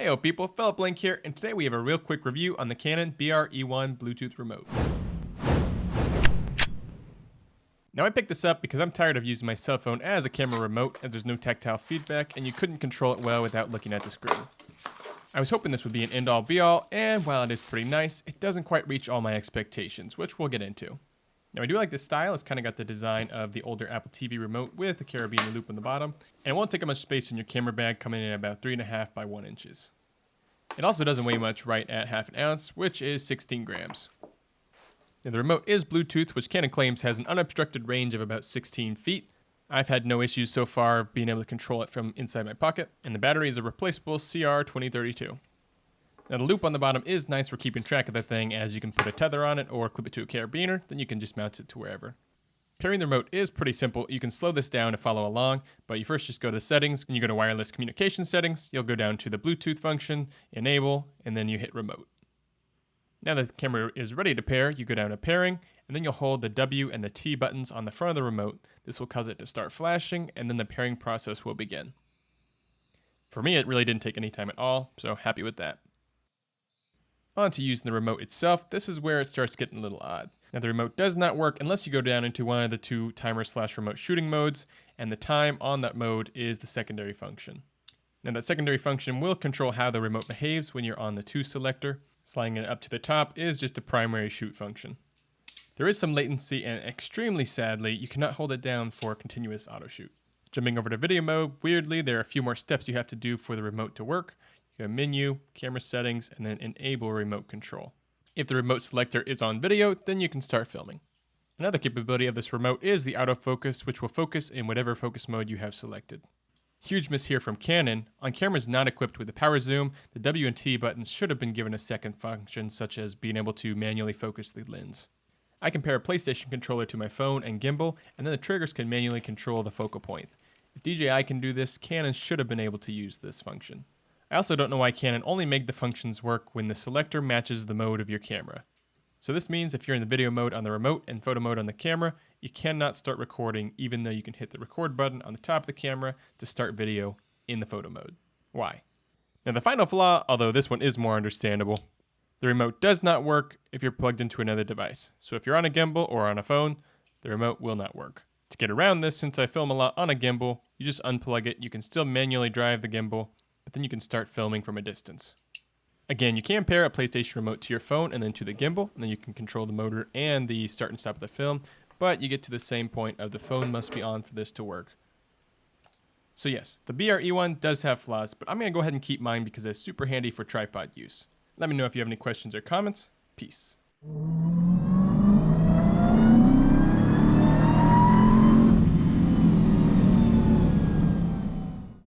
Heyo people, Philip Link here, and today we have a real quick review on the Canon BR-E1 Bluetooth Remote. Now I picked this up because I'm tired of using my cell phone as a camera remote as there's no tactile feedback and you couldn't control it well without looking at the screen. I was hoping this would be an end-all be-all, and while it is pretty nice, it doesn't quite reach all my expectations, which we'll get into. Now I do like this style. It's kind of got the design of the older Apple TV remote with the carabiner loop on the bottom, and it won't take up much space in your camera bag, coming in at about 3.5 by 1 inches. It also doesn't weigh much, right at half an ounce, which is 16 grams. Now the remote is Bluetooth, which Canon claims has an unobstructed range of about 16 feet. I've had no issues so far being able to control it from inside my pocket, and the battery is a replaceable CR2032. Now the loop on the bottom is nice for keeping track of the thing, as you can put a tether on it or clip it to a carabiner, then you can just mount it to wherever. Pairing the remote is pretty simple. You can slow this down to follow along, but you first just go to settings, and you go to wireless communication settings, you'll go down to the Bluetooth function, enable, and then you hit remote. Now that the camera is ready to pair, you go down to pairing, and then you'll hold the W and the T buttons on the front of the remote. This will cause it to start flashing, and then the pairing process will begin. For me, it really didn't take any time at all, so happy with that. On to using the remote itself, this is where it starts getting a little odd. Now the remote does not work unless you go down into one of the two timer/remote shooting modes, and the time on that mode is the secondary function. Now that secondary function will control how the remote behaves when you're on the 2 selector. Sliding it up to the top is just a primary shoot function. There is some latency, and extremely sadly, you cannot hold it down for continuous auto shoot. Jumping over to video mode, weirdly, there are a few more steps you have to do for the remote to work. You go menu, camera settings, and then enable remote control. If the remote selector is on video, then you can start filming. Another capability of this remote is the autofocus, which will focus in whatever focus mode you have selected. Huge miss here from Canon. On cameras not equipped with the power zoom, the W and T buttons should have been given a second function, such as being able to manually focus the lens. I can pair a PlayStation controller to my phone and gimbal, and then the triggers can manually control the focal point. If DJI can do this, Canon should have been able to use this function. I also don't know why Canon only made the functions work when the selector matches the mode of your camera. So this means if you're in the video mode on the remote and photo mode on the camera, you cannot start recording even though you can hit the record button on the top of the camera to start video in the photo mode. Why? Now the final flaw, although this one is more understandable, the remote does not work if you're plugged into another device. So if you're on a gimbal or on a phone, the remote will not work. To get around this, since I film a lot on a gimbal, you just unplug it. You can still manually drive the gimbal, but then you can start filming from a distance. Again, you can pair a PlayStation remote to your phone and then to the gimbal, and then you can control the motor and the start and stop of the film, but you get to the same point of the phone must be on for this to work. So yes, the BR-E1 does have flaws, but I'm going to go ahead and keep mine because it's super handy for tripod use. Let me know if you have any questions or comments. Peace.